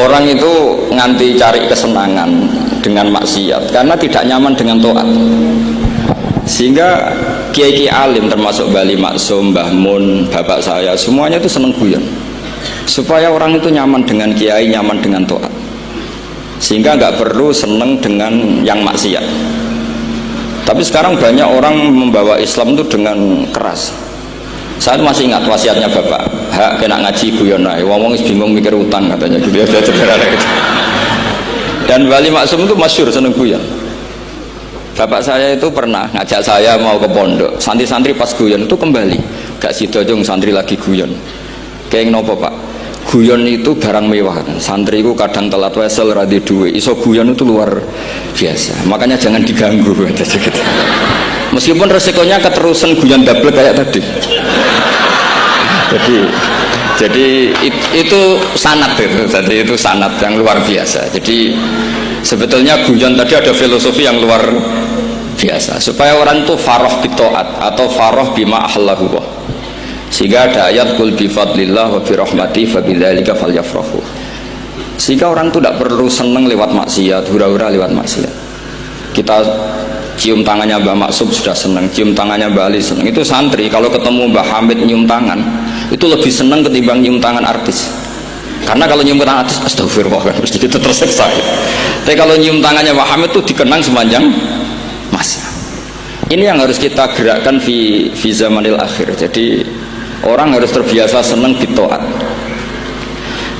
Orang itu nganti cari kesenangan dengan maksiat karena tidak nyaman dengan taat. Sehingga kiai-kiai alim termasuk Bali Maksum, Mbah Mun, bapak saya semuanya itu seneng guyon. Supaya orang itu nyaman dengan kiai, nyaman dengan taat. Sehingga nggak perlu seneng dengan yang maksiat. Tapi sekarang banyak orang membawa Islam itu dengan keras. Saya masih ingat wasiatnya bapak, hak kena ngaji guyon ae, wong bingung mikir utang katanya gitu ya, gitu. Dan Bali Maksum itu masyhur seneng guyon. Bapak saya itu pernah ngajak saya mau ke pondok, santri-santri pas guyon itu kembali, gak sidojong santri lagi guyon. Kayak nopo pak, guyon itu barang mewah, santri itu kadang telat wesel radhi duwe, iso guyon itu luar biasa, makanya jangan diganggu gitu. Meskipun resikonya keterusan guyon double kayak tadi. Jadi itu sanad itu, jadi itu sanad yang luar biasa. Jadi sebetulnya guyon tadi ada filosofi yang luar biasa supaya orang itu faroh bitoat atau faroh bima ahlahu. Sehingga ada ayat qul bi fadlillah wa bi rahmati fa bidzalika falyafrahu. Sehingga orang itu tidak perlu seneng lewat maksiat, hura-hura lewat maksiat. Kita cium tangannya Mbah Maksum sudah senang, cium tangannya Mbah Ali senang. Itu santri kalau ketemu Mbah Hamid nyium tangan itu lebih senang ketimbang nyium tangan artis. Karena kalau nyium tangan artis astagfirullah kan mesti kita tersiksa. Tapi kalau nyium tangannya Mbah Hamid itu dikenang sepanjang masa. Ini yang harus kita gerakkan fi zamanil akhir. Jadi orang harus terbiasa senang bitoat.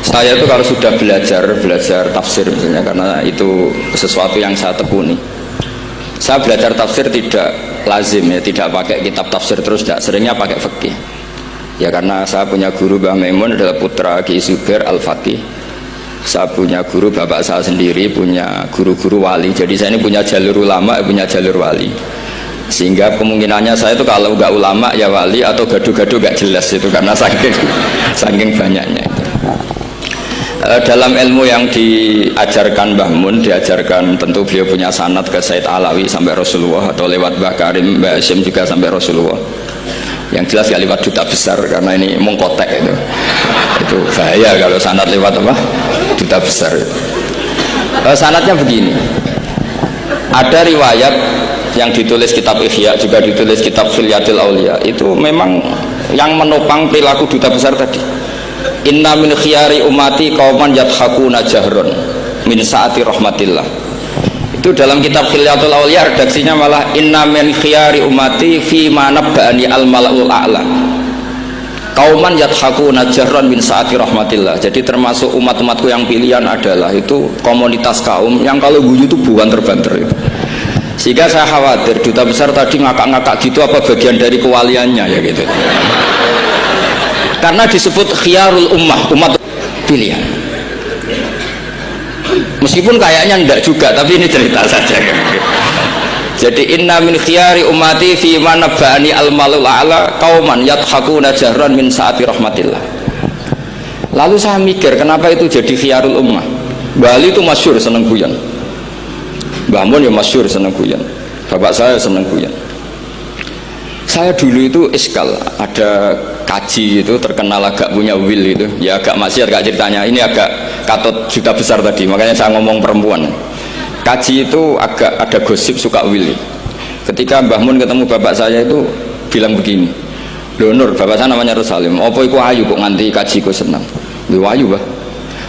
Saya itu kalau sudah belajar tafsir misalnya, karena itu sesuatu yang saya tekuni. Saya belajar tafsir tidak lazim ya, tidak pakai kitab tafsir terus, tidak, seringnya pakai fikih. Ya karena saya punya guru Mbah Maimun adalah putra Ki Zubair Al-Faqih. Saya punya guru bapak saya sendiri, punya guru-guru wali. Jadi saya ini punya jalur ulama, punya jalur wali. Sehingga kemungkinannya saya itu kalau nggak ulama ya wali, atau gaduh-gaduh nggak jelas itu karena saking banyaknya itu. Dalam ilmu yang diajarkan Mbah Mun, diajarkan tentu beliau punya sanad ke Said Alawi sampai Rasulullah, atau lewat Mbah Karim, Mbah Hashim juga sampai Rasulullah. Yang jelas gak lewat duta besar karena ini mengkotek itu bahaya kalau sanad lewat apa duta besar. Sanadnya begini, ada riwayat yang ditulis kitab Ihya, juga ditulis kitab Khilyatul Aulia, itu memang yang menopang perilaku duta besar tadi. Inna min khiyari umati qauman yadhakuna jahron min saati rahmatillah. Itu dalam kitab Khilyatul Aulia redaksinya malah inna min khiyari umati fi ma nabba'ani al malaul a'la. Qauman yadhakuna jahron min saati rahmatillah. Jadi termasuk umat-umatku yang pilihan adalah itu komunitas kaum yang kalau guyu itu buanter-banter itu. Sehingga saya khawatir duta besar tadi ngakak-ngakak gitu apa bagian dari kewaliannya ya gitu. Karena disebut khiyarul ummah, umat pilihan. Meskipun kayaknya enggak juga, tapi ini cerita saja. Jadi inna min khiyari ummati fi man nabba'ani al-malul a'la qauman yadhakuna jahran min saati rahmatillah. Lalu saya mikir kenapa itu jadi khiyarul ummah. Bali itu masyhur seneng guyon. Mbah Mun ya masyhur seneng guyon. Bapak saya seneng guyon. Saya dulu itu iskal, ada kaji itu terkenal agak punya will itu, ya agak maksiat agak ceritanya. Ini agak katut juta besar tadi, makanya saya ngomong perempuan. Kaji itu agak ada gosip suka will. Ketika Mbah Mun ketemu bapak saya itu bilang begini, "Lho Nur, bapak saya namanya Rosalim, apa iku ayu kok nganti kaji ku senang?" "Lho ayu, Bah."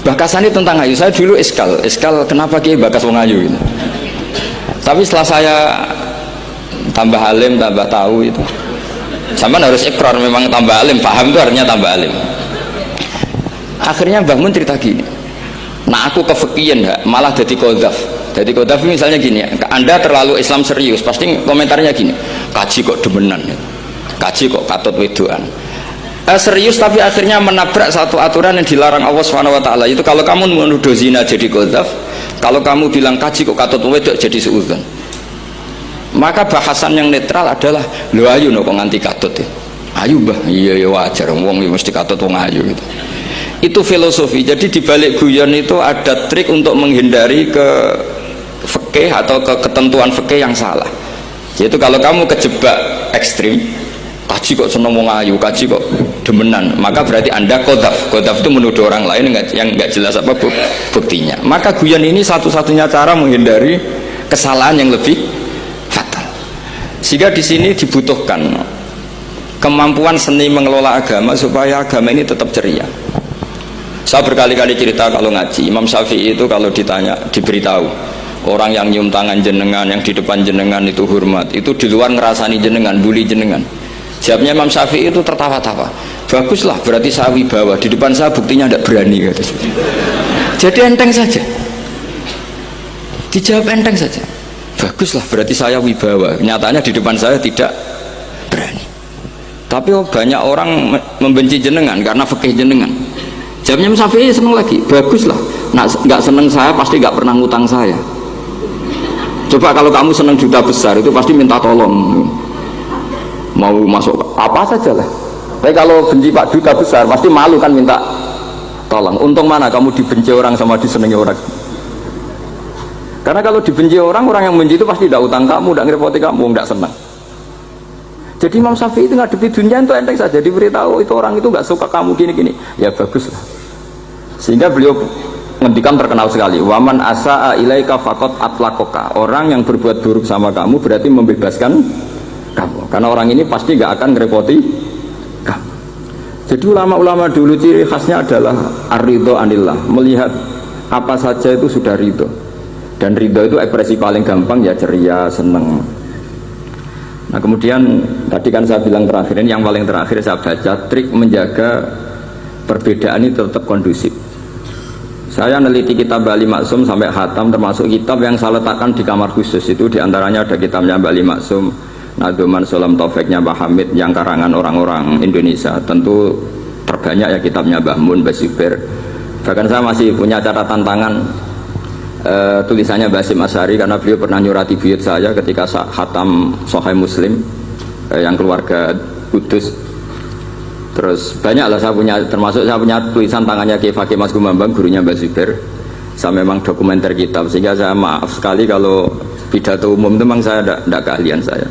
Bakasannya tentang ayu. Saya dulu iskal kenapa Ki bakas wong ayu gitu. Tapi setelah saya tambah alim, tambah tahu itu sama harus ikrar, memang tambah alim, paham itu artinya tambah alim. Akhirnya Mbah Mun cerita gini, nah aku kefikian malah jadi qadzaf. Jadi qadzaf misalnya gini, Anda terlalu Islam serius, pasti komentarnya gini, kaji kok demenan, kaji kok katut wedoan. Serius tapi akhirnya menabrak satu aturan yang dilarang Allah SWT. Itu kalau kamu menuduh zina jadi qadzaf, kalau kamu bilang kaji kok katut wedok jadi suudzon. Maka bahasan yang netral adalah lo ayu no kok nganti katut ya. Ayu Bah, iya ya wajar wong mesti katut wong ayu gitu. Itu filosofi. Jadi di balik guyon itu ada trik untuk menghindari ke fikih atau ke ketentuan fikih yang salah. Yaitu kalau kamu kejebak ekstrim, kaji kok seneng wong ayu, kaji kok demenan, maka berarti Anda qadzaf. Qadzaf itu menuduh orang lain yang nggak jelas apa buktinya. Maka guyon ini satu-satunya cara menghindari kesalahan yang lebih fatal. Sehingga di sini dibutuhkan kemampuan seni mengelola agama supaya agama ini tetap ceria. Saya berkali-kali cerita kalau ngaji, Imam Syafi'i itu kalau ditanya, diberitahu orang yang nyium tangan jenengan, yang di depan jenengan itu hormat, itu di luar ngerasani jenengan, bully jenengan. Jawabnya Imam Syafi'i itu tertawa-tawa, baguslah, berarti saya wibawa, di depan saya buktinya tidak berani, kata. Jadi enteng saja, dijawab enteng saja, baguslah, berarti saya wibawa, nyatanya di depan saya tidak berani. Tapi banyak orang membenci jenengan karena fikih jenengan. Jawabnya Imam Syafi'i seneng lagi, baguslah, nggak seneng saya pasti nggak pernah ngutang saya. Coba kalau kamu seneng juta besar itu pasti minta tolong, mau masuk apa saja lah. Tapi kalau benci Pak juta besar pasti malu kan minta tolong. Untung mana kamu dibenci orang sama disenangi orang. Karena kalau dibenci orang yang membenci itu pasti tidak utang kamu, tidak ngerepoti kamu, tidak senang. Jadi Imam Syafi'i itu ngadepi dunia itu enteng saja, diberitahu itu orang itu nggak suka kamu gini-gini, ya bagus lah. Sehingga beliau ngendikan terkenal sekali, waman asaa ilaika faqad atlaqaka, orang yang berbuat buruk sama kamu berarti membebaskan kamu, karena orang ini pasti nggak akan ngerepoti kamu. Jadi ulama-ulama dulu ciri khasnya adalah ar-ridho anillah, melihat apa saja itu sudah ridho, dan ridho itu ekspresi paling gampang ya ceria, seneng. Nah kemudian tadi kan saya bilang terakhir, ini yang paling terakhir saya baca, trik menjaga perbedaan ini tetap kondusif. Saya neliti kitab Bali Maksum sampai khatam, termasuk kitab yang saya letakkan di kamar khusus itu, diantaranya ada kitabnya Bali Maksum, Nadoman Solam Taufiknya Mbah Hamid yang karangan orang-orang Indonesia. Tentu terbanyak ya kitabnya Mbah Mun, Mbah Zubair. Bahkan saya masih punya catatan tangan tulisannya Basim Asyari, karena beliau pernah nyurati buyut saya ketika khatam Sahih Muslim yang keluarga Kudus. Terus banyaklah saya punya, termasuk saya punya tulisan tangannya Kiai Fakih Mas Gumambang, gurunya Mbah Zubair. Saya memang dokumenter kitab, sehingga saya maaf sekali kalau pidato umum itu memang saya tidak keahlian saya.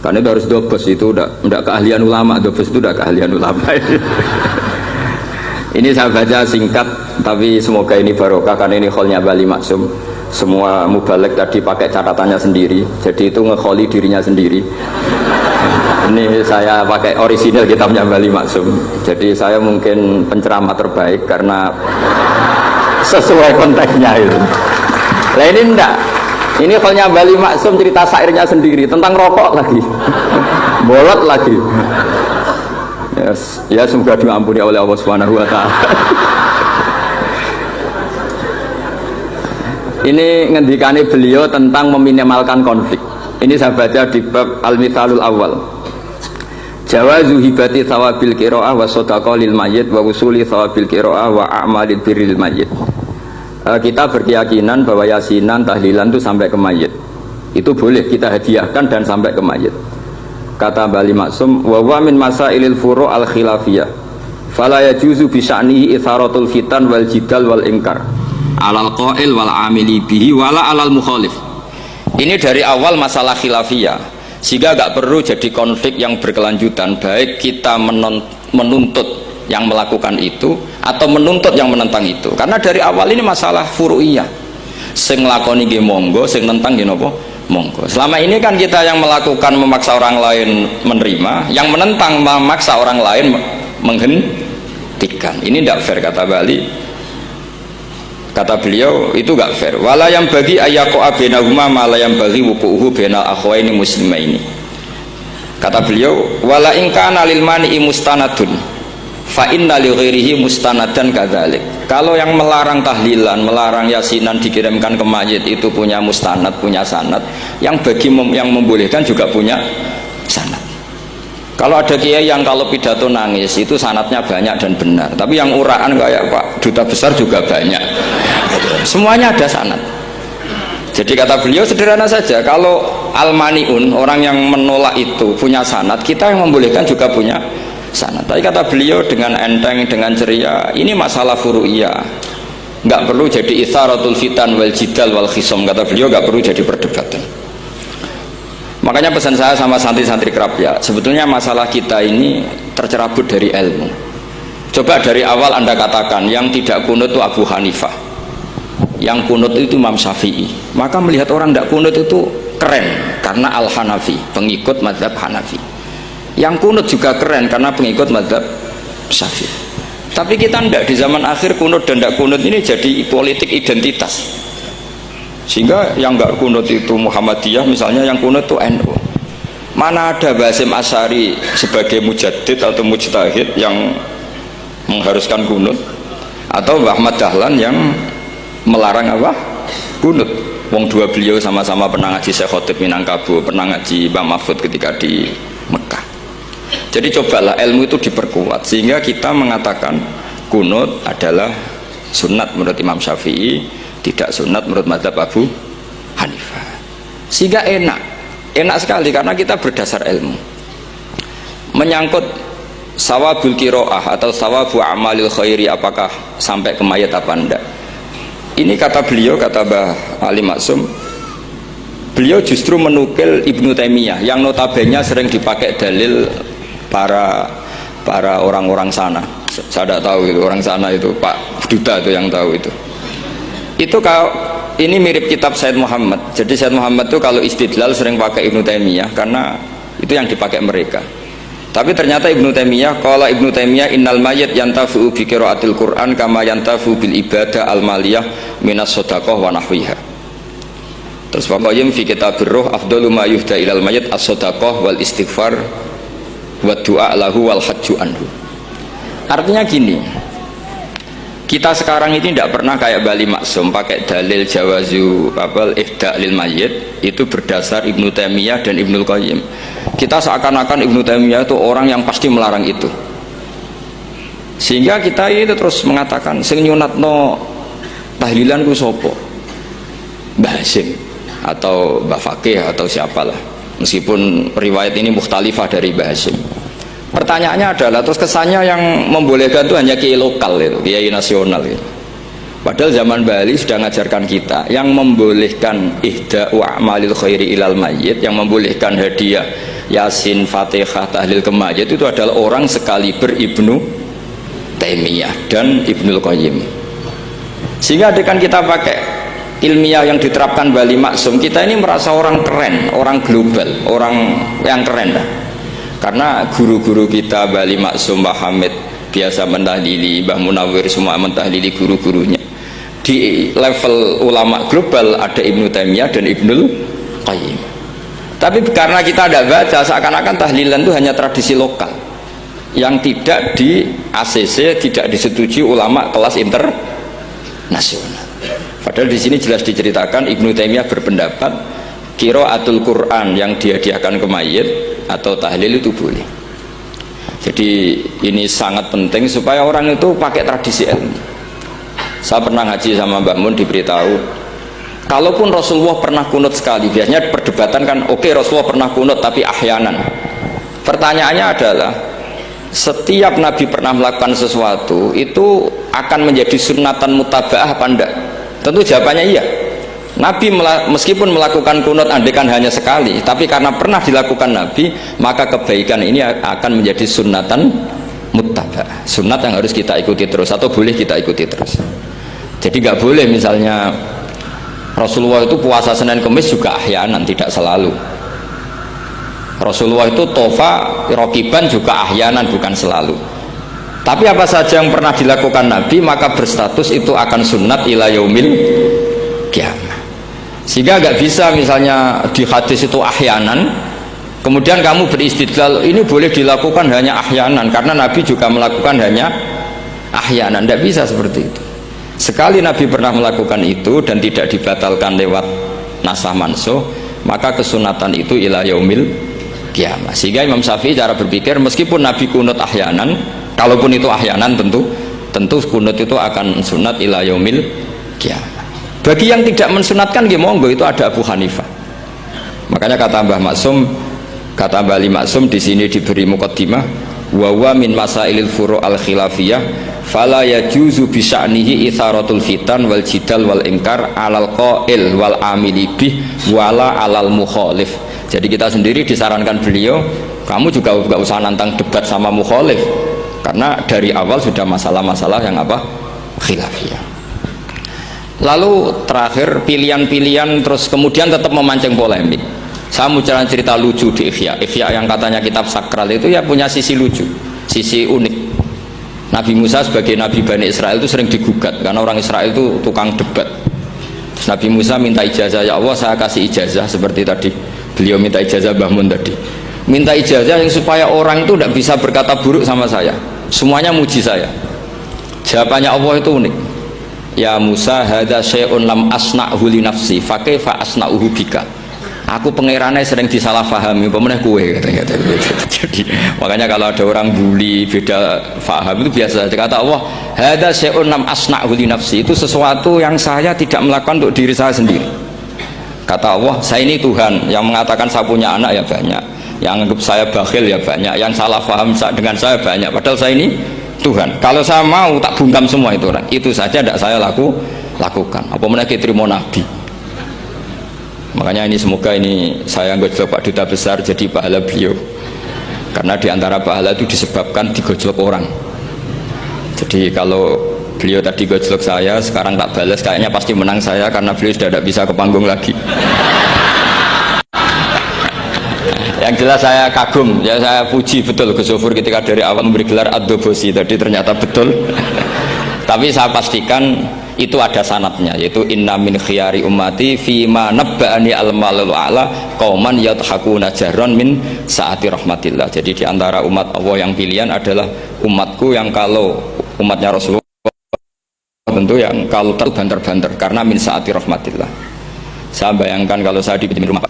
Karena itu harus dobes, itu tidak keahlian ulama, dobes itu tidak keahlian ulama. Ini saya baca singkat, tapi semoga ini barokah, karena ini kholnya Bali Maksum. Semua mubalek tadi pakai catatannya sendiri, jadi itu ngekholi dirinya sendiri. Ini saya pakai orisinal kitabnya Bali Maksum, jadi saya mungkin penceramah terbaik karena sesuai konteksnya itu. Nah ini enggak, ini kholnya Bali Maksum, cerita syairnya sendiri tentang rokok lagi, bolot lagi. Ya semoga diampuni oleh Allah Subhanahu wa Ta'ala. Ini ngendikane beliau tentang meminimalkan konflik. Ini saya baca di bab Al-Mithalul Awal. Jawazu hibati thawabil qiraah wa shadaqah lil mayyit wa usuli thawabil qiraah wa a'malil birril mayyit. Kita berkeyakinan bahwa yasinan, tahlilan itu sampai ke mayit. Itu boleh kita hadiahkan dan sampai ke mayit. Kata Bali Maksum, wa huwa min masailil furu' al khilafiyah. Fala yajuzu bi sya'nihi itharatul fitan wal jidal wal ingkar. Alal qail wal amili bihi wala alal mukhalif. Ini dari awal masalah khilafiyah, sehingga gak perlu jadi konflik yang berkelanjutan, baik kita menuntut yang melakukan itu atau menuntut yang menentang itu, karena dari awal ini masalah furu'iyah, sing nglakoni nggih monggo, sing nentang nggih napa monggo. Selama ini kan kita yang melakukan memaksa orang lain menerima, yang menentang memaksa orang lain menghentikan. Ini tidak fair, kata Bali. Kata beliau itu gak fair. Wala yang bagi ayaqa bainahuma ma la yang bagi wuquhu bainal akhwaini muslimaini. Kata beliau, wala in kana lil mani'i mustanadun fa inna li ghairihi mustanadan kadzalik. Kalau yang melarang tahlilan, melarang yasinan dikirimkan ke mayit itu punya mustanad, punya sanad, yang bagi yang membolehkan juga punya sanad. Kalau ada kiai yang kalau pidato nangis itu sanadnya banyak dan benar, tapi yang uraan kayak Pak Duta Besar juga banyak. Semuanya ada sanad. Jadi kata beliau sederhana saja, kalau al-mani'un, orang yang menolak itu punya sanad, kita yang membolehkan juga punya sanad. Tapi kata beliau dengan enteng, dengan ceria, ini masalah furu'iyah, nggak perlu jadi itsaratul fitan wal jidal wal khisam. Kata beliau nggak perlu jadi perdebatan. Makanya pesan saya sama santri-santri kerap ya, sebetulnya masalah kita ini tercerabut dari ilmu. Coba dari awal Anda katakan yang tidak kunut itu Abu Hanifah, yang kunut itu Imam Syafi'i, maka melihat orang tidak kunut itu keren karena Al-Hanafi, pengikut mazhab Hanafi. Yang kunut juga keren karena pengikut mazhab Syafi'i. Tapi kita tidak, di zaman akhir kunut dan tidak kunut ini jadi politik identitas. Sehingga yang nggak kunut itu Muhammadiyah misalnya, yang kunut itu NU. Mana ada Basim Asy'ari sebagai mujaddid atau mujtahid yang mengharuskan kunut, atau Ahmad Dahlan yang melarang apa? Kunut. Wong dua beliau sama-sama pernah ngaji Syekh Khotib Minangkabau, pernah ngaji Mbah Mahfud ketika di Mekah. Jadi cobalah ilmu itu diperkuat sehingga kita mengatakan kunut adalah sunat menurut Imam Syafi'i, tidak sunat menurut mazhab Abu Hanifah. Sehingga enak sekali karena kita berdasar ilmu. Menyangkut sawabul kiroah atau sawabu amalil khairi, apakah sampai ke mayat apa enggak, ini kata beliau, kata Mbah Ali Maksum, beliau justru menukil Ibnu Taimiyah yang notabene sering dipakai dalil para orang-orang sana. Saya tidak tahu itu orang sana, itu Pak Duta itu yang tahu itu. Itu kalau ini mirip kitab Said Muhammad. Jadi Said Muhammad itu kalau istidlal sering pakai Ibnu Taimiyah karena itu yang dipakai mereka. Tapi ternyata Ibnu Taimiyah, qala Ibnu Taimiyah innal mayyit yantafu bi qiraatil Qur'an kama yantafu bil ibadah al maliyah minas shadaqah wa nahwiha. Terus pokoknya fi kitabir ruh afdalu ma yuhda ilal mayyit as-shadaqah wal istighfar wa du'a lahu wal hajju anhu. Artinya gini, kita sekarang ini tidak pernah kayak Bali Maksum pakai dalil jawazu ihda lil mayyit itu berdasar Ibnu Taimiyah dan Ibnul Qayyim. Kita seakan-akan Ibnu Taimiyah itu orang yang pasti melarang itu, sehingga kita itu terus mengatakan sing nyunatno tahlilan ku sapa, Mbah Hasim atau Mbah Fakih atau siapalah, meskipun riwayat ini mukhtalifah dari Mbah Hasim. Pertanyaannya adalah terus kesannya yang membolehkan itu hanya kiai lokal itu, kiai nasional itu. Padahal zaman Bali sudah mengajarkan kita yang membolehkan ihda'u a'malil khairi ilal mayyit, yang membolehkan hadiah Yasin, Fatihah, tahlil ke mayit itu adalah orang sekaliber Ibnu Taimiyah dan Ibnul Qayyim. Sehingga dengan kita pakai ilmiah yang diterapkan Bali Maksum, kita ini merasa orang keren, orang global, orang yang keren lah. Karena guru-guru kita Bali Maksum, Mbah Hamid biasa mentahlili, Mbah Munawir semua mentahlili guru-gurunya. Di level ulama global ada Ibnu Taimiyah dan Ibnul Qayyim. Tapi karena kita tidak baca, seakan-akan tahlilan itu hanya tradisi lokal yang tidak di ACC, tidak disetujui ulama kelas internasional. Padahal di sini jelas diceritakan Ibnu Taimiyah berpendapat qiraatul Quran yang dihadiahkan ke mayit atau tahlil itu boleh. Jadi ini sangat penting supaya orang itu pakai tradisi ilmu. Saya pernah ngaji sama Mbak Mun, diberitahu kalaupun Rasulullah pernah kunut sekali, biasanya perdebatan kan, oke, Rasulullah pernah kunut tapi ahyanan. Pertanyaannya adalah setiap Nabi pernah melakukan sesuatu itu akan menjadi sunnatan mutaba'ah apa enggak? Tentu jawabannya iya. Nabi meskipun melakukan kunut andekan hanya sekali, tapi karena pernah dilakukan Nabi, maka kebaikan ini akan menjadi sunnatan mutaba'ah, sunnat yang harus kita ikuti terus atau boleh kita ikuti terus. Jadi nggak boleh misalnya Rasulullah itu puasa Senin Kemis juga ahyanan, tidak selalu. Rasulullah itu tofa rokiban juga ahyanan, bukan selalu. Tapi apa saja yang pernah dilakukan Nabi maka berstatus itu akan sunnat ila yaumil qiyamah. Sehingga nggak bisa misalnya di hadis itu ahyanan, kemudian kamu beristidlal ini boleh dilakukan hanya ahyanan karena Nabi juga melakukan hanya ahyanan. Tidak bisa seperti itu. Sekali Nabi pernah melakukan itu dan tidak dibatalkan lewat nasah mansuh, maka kesunatan itu ila yaumil qiyamah. Sehingga Imam Syafi'i cara berpikir meskipun Nabi kunut ahyanan, kalaupun itu ahyanan tentu kunut itu akan sunat ila yaumil qiyamah. Bagi yang tidak mensunatkan monggo, itu ada Abu Hanifah. Makanya kata Mbah Maksum, kata Mbah Ali Maksum di sini diberi muqaddimah, wa wa min masailil furu' al khilafiyah fala yajuzu bi sya'nihi itharatul fitan wal jidal wal ingkar alal qail wal amili bih wala alal mukhalif Jadi kita sendiri disarankan beliau, kamu juga nggak usah nantang debat sama mukhalif, karena dari awal sudah masalah-masalah yang apa, khilafiyah. Lalu terakhir pilihan-pilihan, terus kemudian tetap memancing polemik. Saya mau cerita lucu di Ihya yang katanya kitab sakral itu ya punya sisi lucu, sisi unik. Nabi Musa sebagai Nabi Bani Israel itu sering digugat karena orang Israel itu tukang debat. Terus Nabi Musa minta ijazah, ya Allah saya kasih ijazah seperti tadi beliau minta ijazah Mbah Mun tadi, minta ijazah yang supaya orang itu tidak bisa berkata buruk sama saya, semuanya muji saya. Jawabannya Allah itu unik, ya Musa hadza syai'un lam asna'hu li nafsi fa kaifa asna'uhu bika. Aku pangerannya sering disalahfahami, pemenang kue katanya. Jadi makanya kalau ada orang bully beda faham itu biasa. Kata Allah, hadza syai'un lam asna'hu li nafsi, itu sesuatu yang saya tidak melakukan untuk diri saya sendiri. Kata Allah, saya ini Tuhan, yang mengatakan saya punya anak ya banyak, yang anggap saya bakhil ya banyak, yang salah faham dengan saya banyak, padahal saya ini Tuhan. Kalau saya mau tak bungkam semua itu orang, itu saja tidak saya lakukan. Apa menaiki terima Nabi. Makanya ini semoga ini saya gojlok Pak Duta Besar jadi pahala beliau, karena diantara pahala itu disebabkan digojlok orang. Jadi kalau beliau tadi gojlok saya, sekarang tak balas, kayaknya pasti menang saya karena beliau sudah tidak bisa ke panggung lagi. Yang jelas saya kagum, ya saya puji betul Gus Sofur ketika dari awal memberi gelar Ad-Dobosi tadi ternyata betul. Tapi saya pastikan itu ada sanadnya, yaitu inna min khiyari ummati fima nabba'ani al-malul a'la qauman yadhakuna jarron min saati rahmatillah. Jadi diantara umat Allah yang pilihan adalah umatku yang kalau umatnya Rasulullah tentu yang kalau terbanter-banter karena min saati rahmatillah. Saya bayangkan kalau saya di rumah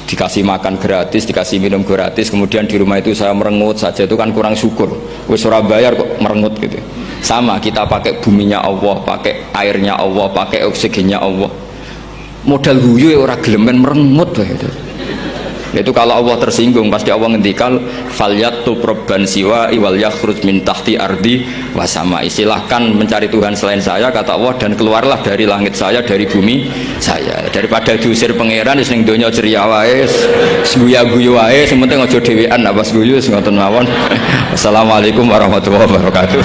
dikasih makan gratis, dikasih minum gratis, kemudian di rumah itu saya merengut saja, itu kan kurang syukur. Wis ora bayar kok merengut gitu. Sama kita pakai buminya Allah, pakai airnya Allah, pakai oksigennya Allah, modal guyu orang gelemen merengut gitu. Itu kalau Allah tersinggung pasti Allah ngendikan falyatul probban siwa iwal yakhruj min tahti ardi wasama, istilahkan mencari Tuhan selain saya kata Allah dan keluarlah dari langit saya, dari bumi saya, daripada diusir pangeran wis ning donya ceria wae, guyu-guyu wae, sing penting aja dhewean apa guyu sing ngoten mawon. Assalamualaikum warahmatullahi wabarakatuh.